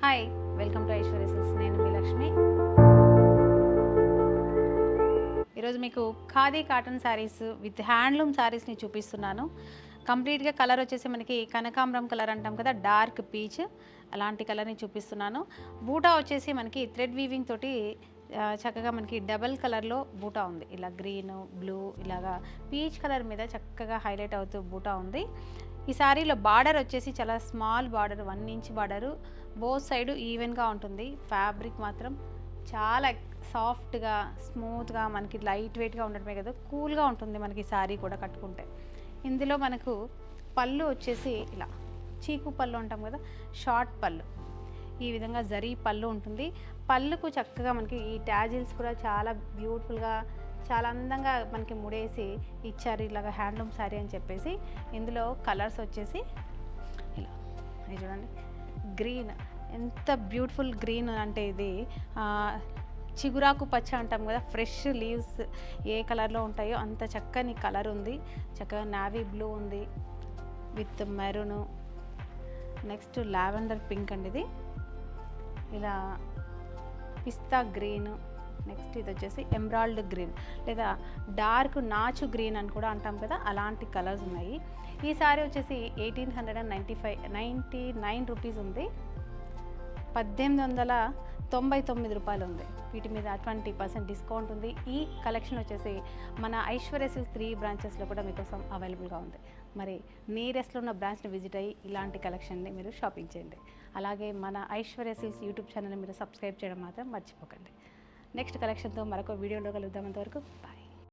Hi, welcome to Aishwarya silks. నేను మీ లక్ష్మి. ఈరోజు మీకు khadi cotton saris with handloom శారీస్ని చూపిస్తున్నాను. కంప్లీట్గా కలర్ వచ్చేసి మనకి కనకాంబరం కలర్ అంటాం కదా, డార్క్ పీచ్ అలాంటి కలర్ని చూపిస్తున్నాను. బూటా వచ్చేసి మనకి థ్రెడ్ వీవింగ్ తోటి చక్కగా మనకి డబల్ కలర్లో బూటా ఉంది. ఇలా గ్రీన్, బ్లూ, ఇలాగా పీచ్ కలర్ మీద చక్కగా హైలైట్ అవుతూ బూటా ఉంది. ఈ శారీలో బార్డర్ వచ్చేసి చాలా small border, 1 inch border, both side ఈవెన్గా ఉంటుంది. ఫ్యాబ్రిక్ మాత్రం చాలా సాఫ్ట్గా, స్మూత్గా, మనకి లైట్ వెయిట్గా ఉండటమే కదా, కూల్గా ఉంటుంది మనకి శారీ కూడా కట్టుకుంటే. ఇందులో మనకు పళ్ళు వచ్చేసి ఇలా చీకు పళ్ళు అంటాం కదా, షార్ట్ పళ్ళు, ఈ విధంగా జరీ పళ్ళు ఉంటుంది. పళ్ళుకు చక్కగా మనకి ఈ ట్యాజిల్స్ కూడా చాలా బ్యూటిఫుల్గా, చాలా అందంగా మనకి ముడేసి ఇచ్చారు. ఇలాగ హ్యాండ్లూమ్ శారీ అని చెప్పేసి. ఇందులో కలర్స్ వచ్చేసి ఇలా ఇది చూడండి, గ్రీన్, ఎంత బ్యూటిఫుల్ గ్రీన్ అంటే ఇది చిగురాకు పచ్చ అంటాం కదా, ఫ్రెష్ లీవ్స్ ఏ కలర్లో ఉంటాయో అంత చక్కని కలర్ ఉంది. చక్కగా నావీ బ్లూ ఉంది with maroon, next lavender pink అండి, ఇది ఇలా పిస్తా గ్రీన్, నెక్స్ట్ ఇది వచ్చేసి ఎమరాల్డ్ గ్రీన్ లేదా డార్క్ నాచు గ్రీన్ అని కూడా అంటాం కదా, అలాంటి కలర్స్ ఉన్నాయి. ఈ సారీ వచ్చేసి 1899 రూపీస్ ఉంది, 1899 రూపాయలు ఉంది. వీటి మీద 20% డిస్కౌంట్ ఉంది. ఈ కలెక్షన్ వచ్చేసి మన ఐశ్వర్య సిల్క్స్ 3 బ్రాంచెస్లో కూడా మీకోసం అవైలబుల్గా ఉంది. మరి నియరెస్ట్లో ఉన్న బ్రాంచ్ని విజిట్ అయ్యి ఇలాంటి కలెక్షన్ని మీరు షాపింగ్ చేయండి. అలాగే మన ఐశ్వర్య సిల్క్స్ యూట్యూబ్ ఛానల్ని మీరు సబ్స్క్రైబ్ చేయడం మాత్రం మర్చిపోకండి. నెక్స్ట్ కలెక్షన్తో మరొక వీడియోలో కలుద్దాం. అంతవరకు బాయ్.